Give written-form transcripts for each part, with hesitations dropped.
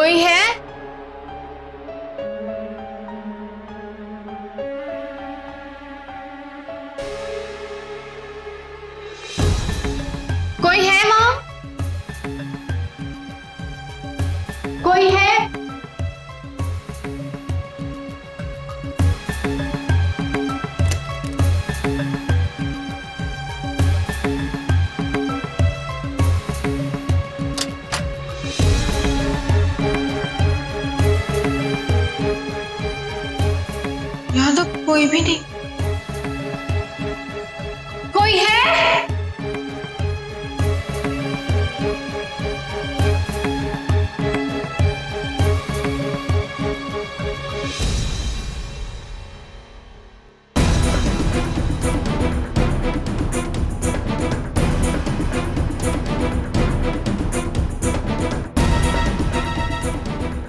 कोई है? कोई है माँ? कोई है? यहाँ तो कोई भी नहीं। कोई है?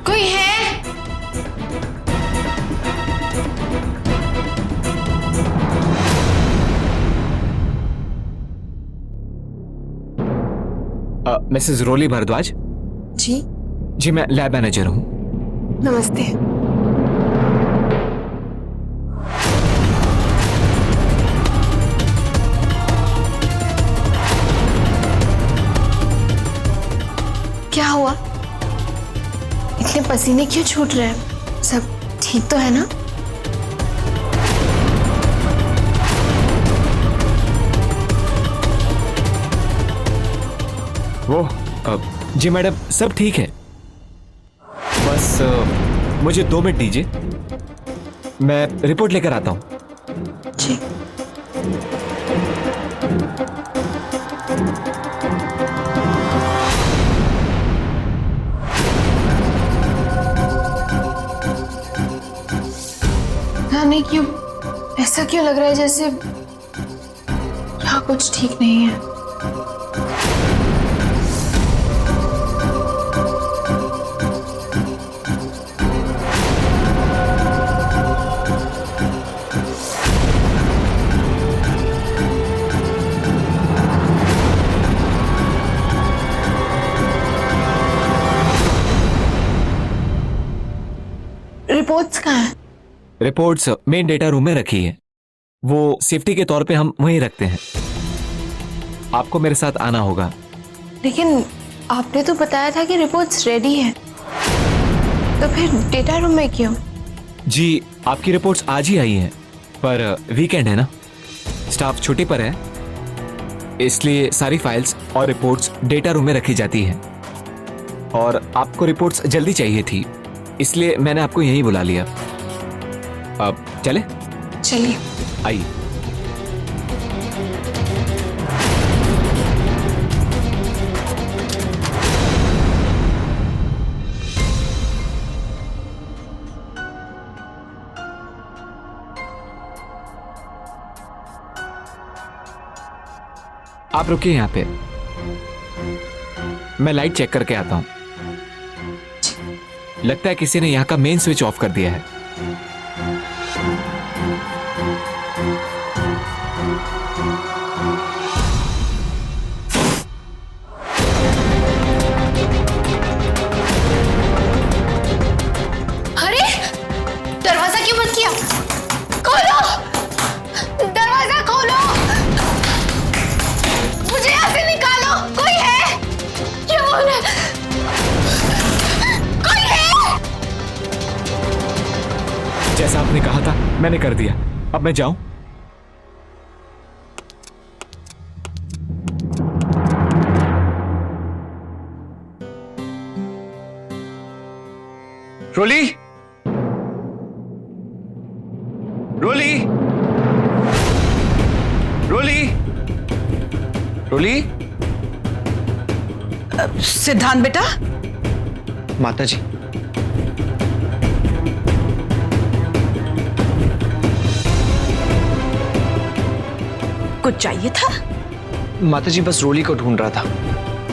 कोई है? मिसेस रोली भारद्वाज। जी जी मैं लैब मैनेजर हूँ। नमस्ते। क्या हुआ? इतने पसीने क्यों छूट रहे हैं? सब ठीक तो है ना? वो जी मैडम सब ठीक है, बस मुझे 2 मिनट दीजिए, मैं रिपोर्ट लेकर आता हूँ। जी। नहीं क्यों ऐसा क्यों लग रहा है जैसे यहाँ कुछ ठीक नहीं है। रिपोर्ट्स कहाँ हैं? रिपोर्ट्स मेन डेटा रूम में रखी है, वो सेफ्टी के तौर पे हम वहीं रखते हैं। आपको मेरे साथ आना होगा। लेकिन आपने तो बताया था कि रिपोर्ट्स रेडी हैं, तो फिर डेटा रूम में क्यों? जी आपकी रिपोर्ट्स आज ही आई हैं, पर वीकेंड है ना, स्टाफ छुट्टी पर है, इसलिए सारी फाइल्स और रिपोर्ट्स डेटा रूम में रखी जाती है। और आपको रिपोर्ट्स जल्दी चाहिए थी, इसलिए मैंने आपको यहीं बुला लिया। अब चले? चलिए आइए। आप रुकिए यहाँ पे, मैं लाइट चेक करके आता हूँ। लगता है किसी ने यहाँ का मेन स्विच ऑफ कर दिया है। अरे दरवाजा क्यों बंद किया? खोलो, दरवाजा खोलो, मुझे यहाँ से निकालो। कोई है? क्या हो रहा है? कोई है? जैसा आपने कहा था मैंने कर दिया, अब मैं जाऊं? रोली, रोली, रोली, रोली। सिद्धांत बेटा। माता जी, कुछ चाहिए था? माता जी बस रोली को ढूंढ रहा था,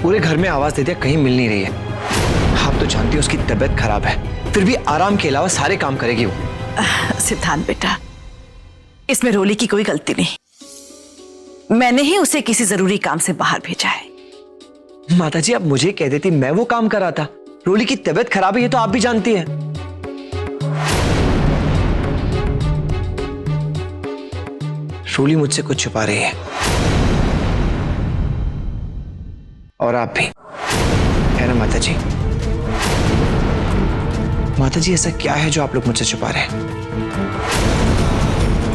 पूरे घर में आवाज दे दिया, कहीं मिल नहीं रही है। आप तो जानती हो उसकी तबीयत खराब है, फिर भी आराम के अलावा सारे काम करेगी वो। सिद्धांत बेटा, इसमें रोली की कोई गलती नहीं, मैंने ही उसे किसी जरूरी काम से बाहर भेजा है। माता जी आप मुझे कह देती, मैं वो काम करा था। रोली की तबीयत खराब है, ये तो आप भी जानती हैं। रोली मुझसे कुछ छुपा रही है, और आप भी, है ना माता जी? माता जी, ऐसा क्या है जो आप लोग मुझसे छुपा रहे हैं?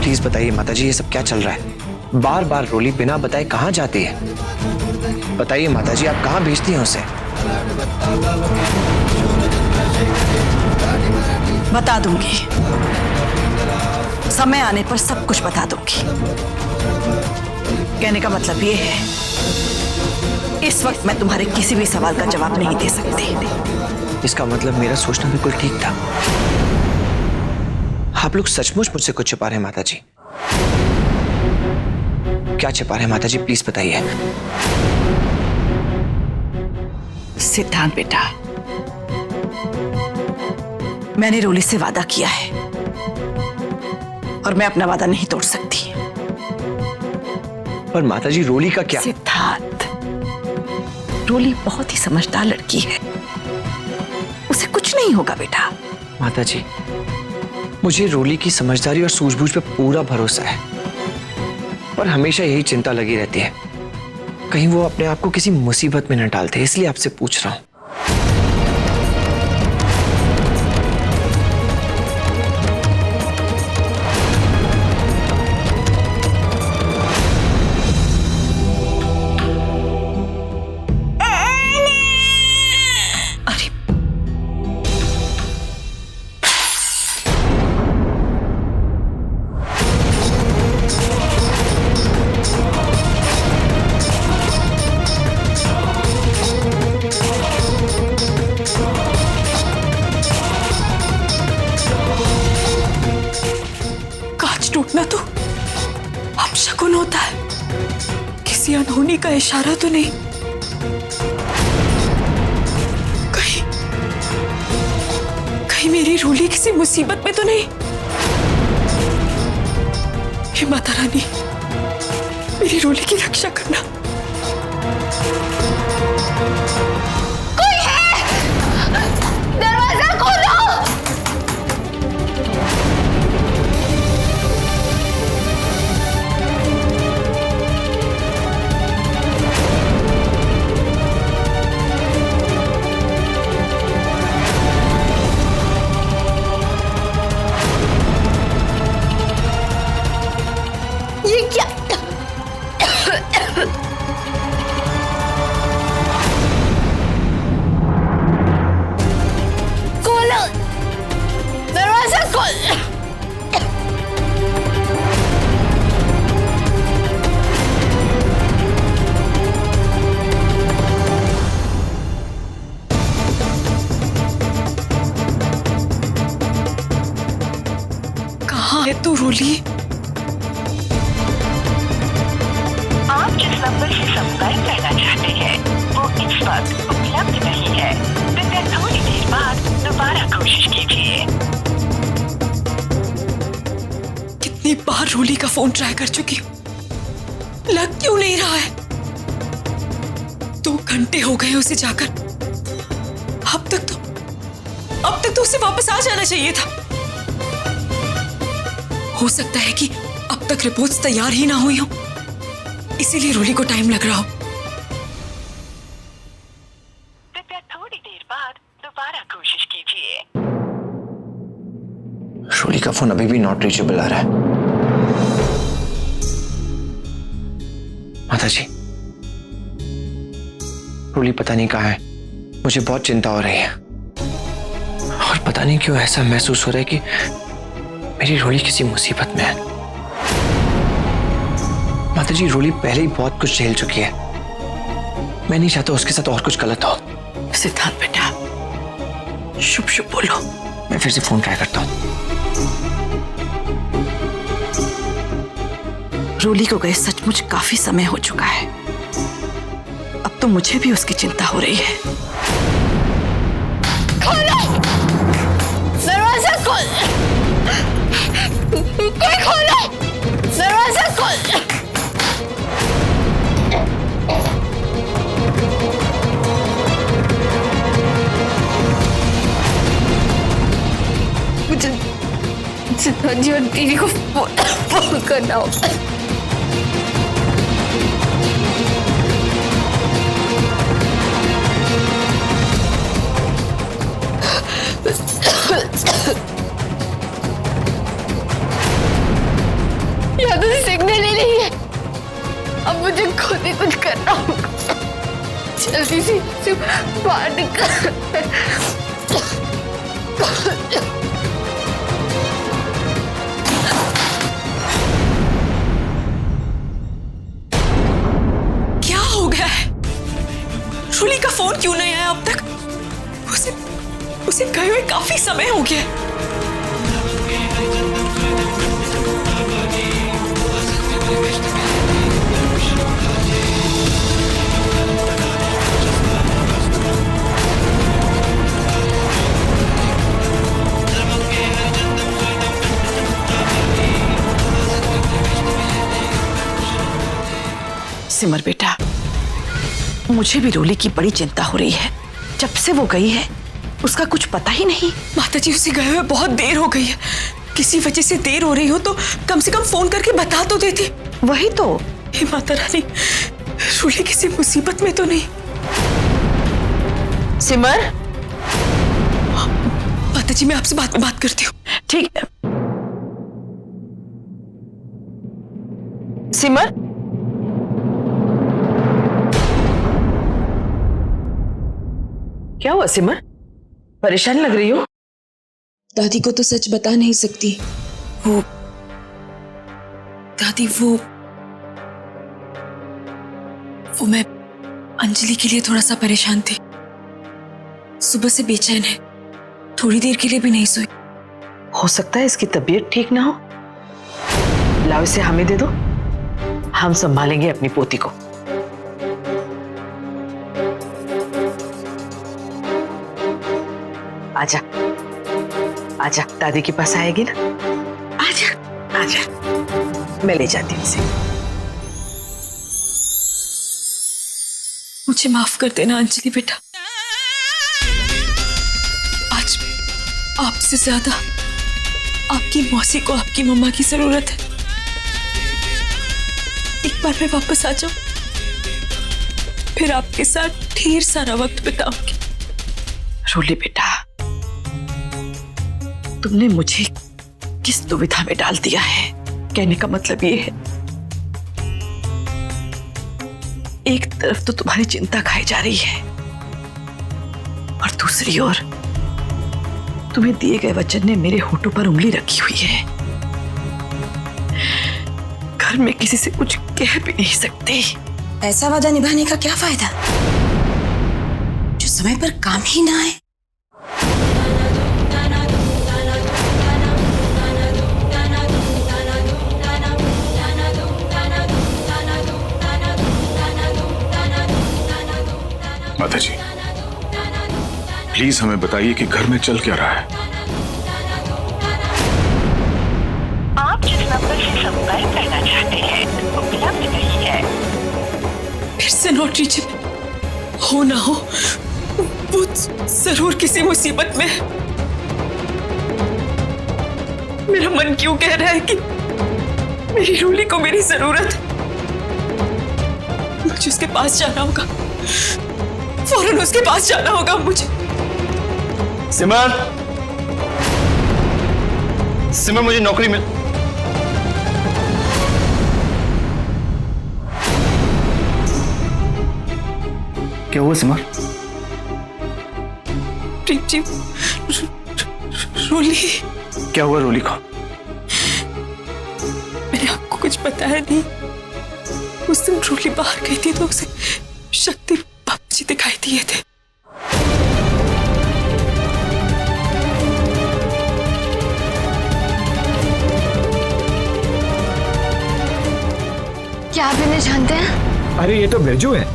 प्लीज बताइए माता जी, ये सब क्या चल रहा है? बार बार रोली बिना बताए कहां जाती है? बताइए माता जी, आप कहां भेजती हैं उसे? बता दूंगी, समय आने पर सब कुछ बता दूंगी। कहने का मतलब ये है, इस वक्त मैं तुम्हारे किसी भी सवाल का जवाब नहीं दे सकती। इसका मतलब मेरा सोचना बिल्कुल ठीक था। आप लोग सचमुच मुझसे कुछ छुपा रहे हैं माता जी। क्या छुपा रहे हैं माता जी, प्लीज बताइए। सिद्धांत बेटा, मैंने रोली से वादा किया है और मैं अपना वादा नहीं तोड़ सकती। पर माता जी, रोली का क्या? सिद्धांत, रोली बहुत ही समझदार लड़की है, उसे कुछ नहीं होगा बेटा। माता जी, मुझे रोली की समझदारी और सूझबूझ पे पूरा भरोसा है, पर हमेशा यही चिंता लगी रहती है, कहीं वो अपने आप को किसी मुसीबत में न डालते, इसलिए आपसे पूछ रहा हूं। टूटना तो अब शकुन होता है, किसी अनहोनी का इशारा तो नहीं? कहीं कहीं मेरी रोली किसी मुसीबत में तो नहीं? हे माता रानी, मेरी रोली की रक्षा करना। कोई है? दरवाजा खोलो। ये क्या? खोलो, दरवाजा खोल। कहाँ है तू रोली? आप जिस नंबर से संपर्क करना चाहते हैं वो इस वक्त उपलब्ध नहीं है। कृपया थोड़ी देर बाद दोबारा कोशिश कीजिए। कितनी बार रोली का फोन ट्राई कर चुकी हूँ, लग क्यों नहीं रहा है? 2 घंटे हो गए उसे जाकर। अब तक तो उसे वापस आ जाना चाहिए था। हो सकता है कि अब तक रिपोर्ट्स तैयार ही ना हुई हो, इसीलिए रोली को टाइम लग रहा हो। कृपया थोड़ी देर बाद दोबारा कोशिश कीजिए। रोली का फोन अभी भी नॉट रीचेबल आ रहा है। माता जी, रोली पता नहीं कहाँ है, मुझे बहुत चिंता हो रही है, और पता नहीं क्यों ऐसा महसूस हो रहा है कि मेरी रोली किसी मुसीबत में है। माता जी, रोली पहले ही बहुत कुछ झेल चुकी है, मैं नहीं चाहता उसके साथ और कुछ गलत हो। सिद्धांत बेटा, शुभ शुभ बोलो। मैं फिर से फोन ट्राई करता हूँ। रोली को गए सचमुच काफी समय हो चुका है, अब तो मुझे भी उसकी चिंता हो रही है। खोलो, दरवाजा खोल। कोई खोलो, दरवाजा खोल। जी और दीदी को फोन करना होगा। या तो सिग्नल ही नहीं है, अब मुझे खुद ही कुछ करना होगा। जल्दी से बाहर निकल। क्या हो गया है? रूली का फोन क्यों नहीं आया अब तक? उसे गए हुए काफी समय हो गया। सिमर बेटा, मुझे भी रोली की बड़ी चिंता हो रही है। जब से वो गई है उसका कुछ पता ही नहीं। माताजी, उसे गए हुए बहुत देर हो गई है। किसी वजह से देर हो रही हो तो कम से कम फोन करके बता तो देती। वही तो। हे माता रानी, रूली किसी मुसीबत में तो नहीं? सिमर, माताजी मैं आपसे बात करती हूँ। ठीक है। सिमर, क्या हुआ सिमर? परेशान लग रही हो? दादी को तो सच बता नहीं सकती। वो दादी, वो मैं अंजलि के लिए थोड़ा सा परेशान थी। सुबह से बेचैन है, थोड़ी देर के लिए भी नहीं सोई। हो सकता है इसकी तबीयत ठीक ना हो। लाओ इसे हमें दे दो, हम संभालेंगे अपनी पोती को। आजा आजा, दादी के पास आएगी ना? आजा आजा, मैं ले जाती हूँ इसे। मुझे माफ कर देना अंजलि बेटा। आज आपसे ज्यादा आपकी मौसी को आपकी मम्मा की जरूरत है। एक बार मैं वापस आ जाऊं, फिर आपके साथ ढेर सारा वक्त बिताऊंगी। रोली बेटा, तुमने मुझे किस दुविधा में डाल दिया है? कहने का मतलब ये है, एक तरफ तो तुम्हारी चिंता खाई जा रही है और दूसरी ओर तुम्हें दिए गए वचन ने मेरे होठों पर उंगली रखी हुई है। घर में किसी से कुछ कह भी नहीं सकते। ऐसा वादा निभाने का क्या फायदा जो समय पर काम ही ना आए। माता जी, प्लीज हमें बताइए कि घर में चल क्या रहा है। आप जिस नंबर से संपर्क करना चाहते हैं उपलब्ध नहीं है। फिर से नॉट रीचेबल। हो ना हो, वो जरूर किसी मुसीबत में है। मेरा मन क्यों कह रहा है कि मेरी रूली को मेरी जरूरत है। मुझे उसके पास जाना होगा, फौरन उसके पास जाना होगा मुझे। सिमर, सिमर, मुझे नौकरी मिल। क्या हुआ सिमर? प्रीत जी, रूली। क्या हुआ रूली को? मैंने आपको कुछ बताया नहीं। उस दिन रूली बाहर गई थी तो उसे शक्ति पापा जी दिखाई दिए थे। क्या आप इन्हें जानते हैं? अरे ये तो बिरजू है,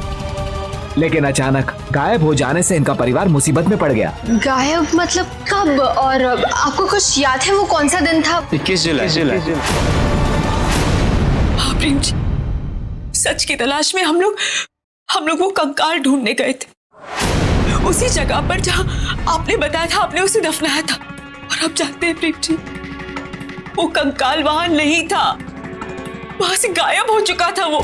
लेकिन अचानक गायब हो जाने से इनका परिवार मुसीबत में पड़ गया। गायब मतलब कब? और आपको कुछ याद है वो कौन सा दिन था? 21 जुलाई। हाँ प्रेम जी, सच की तलाश में हम लोग वो कंकाल ढूंढने गए थे, उसी जगह पर जहां आपने बताया था आपने उसे दफनाया था। और आप जानते हैं प्रेम जी, वो कंकाल वहां नहीं था, वहां से गायब हो चुका था वो।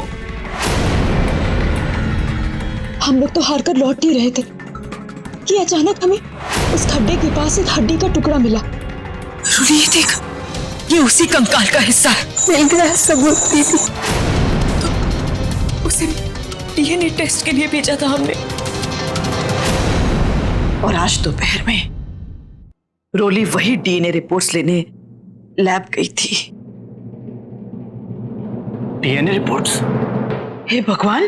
हम लोग तो हार कर लौट ही रहे थे कि अचानक हमें उस खड्डे के पास एक हड्डी का टुकड़ा मिला। रूली, ये देख, ये उसी कंकाल का हिस्सा है। मिल गया सबूत दीदी। तो उसे डीएनए टेस्ट के लिए भेजा था हमने। और आज दोपहर में रोली वही डीएनए रिपोर्ट्स लेने लैब गई थी। DNA reports? हे भगवान,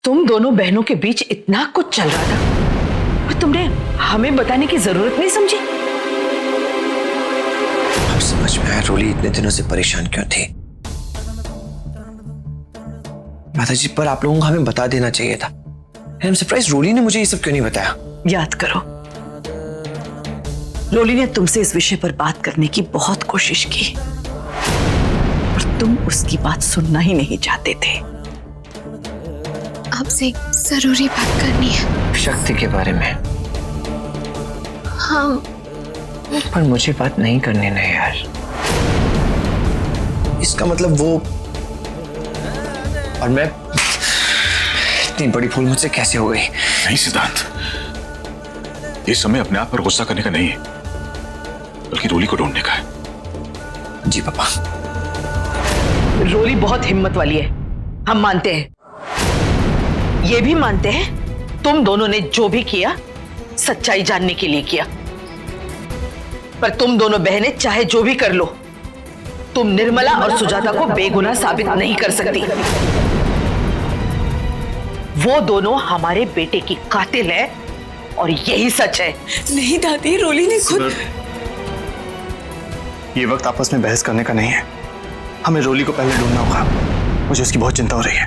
तुम दोनों बहनों के बीच इतना कुछ चल रहा था और तुमने हमें बताने की जरूरत नहीं समझी। अब समझ में आया रोली इतने दिनों से परेशान क्यों थी। माताजी, पर आप लोगों को हमें बता देना चाहिए था। आई एम सरप्राइज रोली ने मुझे ये सब क्यों नहीं बताया। याद करो, रोली ने तुमसे इस विषय पर बात करने की बहुत कोशिश की और तुम उसकी बात सुनना ही नहीं चाहते थे। आपसे एक जरूरी बात करनी है। शक्ति के बारे में? हाँ। पर मुझे बात नहीं करने ना यार। इसका मतलब वो और मैं, इतनी बड़ी भूल मुझसे कैसे हो गई? नहीं सिद्धांत, ये समय अपने आप पर गुस्सा करने का नहीं है, बल्कि रोली को ढूंढने का है। जी पापा। रोली बहुत हिम्मत वाली है, हम मानते हैं। ये भी मानते हैं तुम दोनों ने जो भी किया सच्चाई जानने के लिए किया, पर तुम दोनों बहनें चाहे जो भी कर लो, तुम निर्मला और सुजाता को बेगुनाह साबित नहीं कर सकती। वो दोनों हमारे बेटे की कातिल है और यही सच है। नहीं दादी, रोली ने खुद। ये वक्त आपस में बहस करने का नहीं है। हमें रोली को पहले ढूंढना होगा। मुझे उसकी बहुत चिंता हो रही है।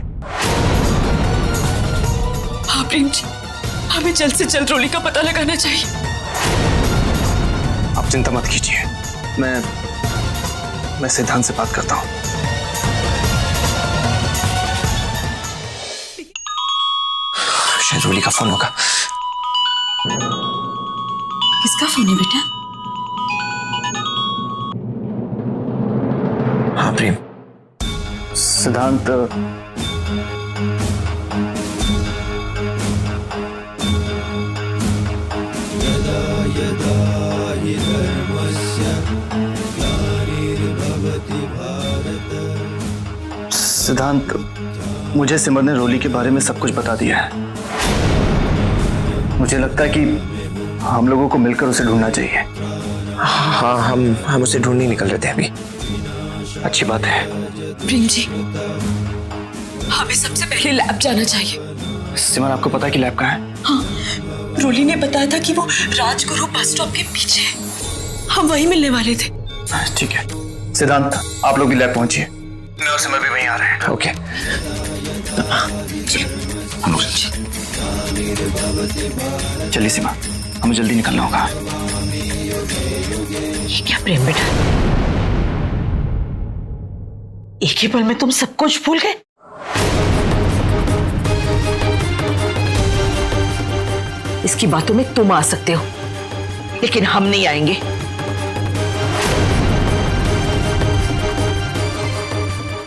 हाँ प्रेम जी, हमें जल्द से जल्द रोली का पता लगाना चाहिए। आप चिंता मत कीजिए, मैं सिद्धांत से बात करता हूँ। शायद रोली का फोन होगा। किसका फोन है बेटा? हाँ प्रेम। सिद्धांत, सिद्धांत, मुझे सिमर ने रोली के बारे में सब कुछ बता दिया है। मुझे लगता है कि हम लोगों को मिलकर उसे ढूंढना चाहिए। हाँ, हम उसे ढूंढने निकल रहे थे अभी। अच्छी बात है। प्रेम जी, हमें सबसे पहले लैब जाना चाहिए। सिमर, आपको पता है कि लैब कहाँ है? हाँ, रोली ने बताया था कि वो राजगुरु बस स्टॉप के पीछे है। हम वहीं मिलने वाले थे। ठीक है सिद्धांत, आप लोग भी लैब पहुंचिए। मैं और सिमर भी वहीं आ रहे हैं। ओके। चलिए सीमा, हमें जल्दी निकलना होगा। ये क्या प्रेम बेटा, एक ही पल में तुम सब कुछ भूल गए? इसकी बातों में तुम आ सकते हो, लेकिन हम नहीं आएंगे।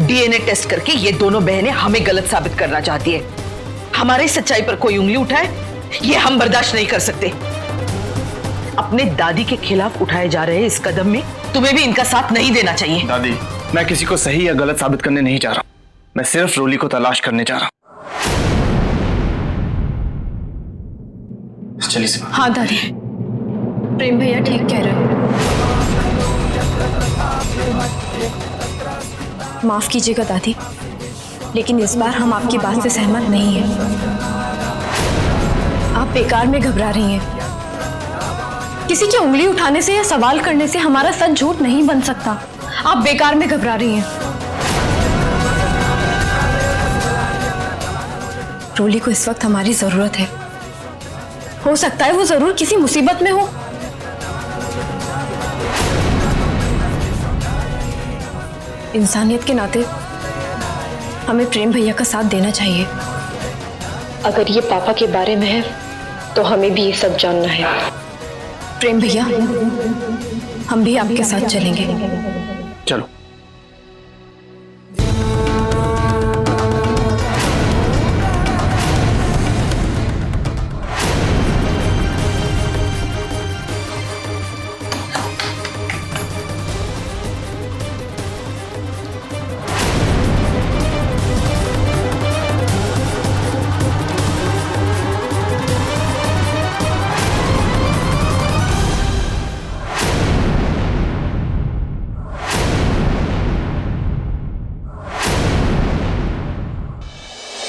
डीएनए टेस्ट करके ये दोनों बहनें हमें गलत साबित करना चाहती है। हमारी सच्चाई पर कोई उंगली उठाए, ये हम बर्दाश्त नहीं कर सकते। अपने दादी के खिलाफ उठाए जा रहे इस कदम में तुम्हें भी इनका साथ नहीं देना चाहिए। दादी, मैं किसी को सही या गलत साबित करने नहीं चाह रहा। मैं सिर्फ रोली को तलाश करने चाह रहा हूं। चलिए सीमा। हाँ दादी, प्रेम भैया ठीक कह रहे हैं। माफ कीजिएगा दादी, लेकिन इस बार हम आपकी बात से सहमत नहीं हैं। आप बेकार में घबरा रही हैं। किसी की उंगली उठाने से या सवाल करने से हमारा सच झूठ नहीं बन सकता। आप बेकार में घबरा रही हैं। रोली को इस वक्त हमारी जरूरत है। हो सकता है वो जरूर किसी मुसीबत में हो। इंसानियत के नाते हमें प्रेम भैया का साथ देना चाहिए। अगर ये पापा के बारे में है तो हमें भी ये सब जानना है। प्रेम भैया, हम भी आपके साथ चलेंगे। चलो।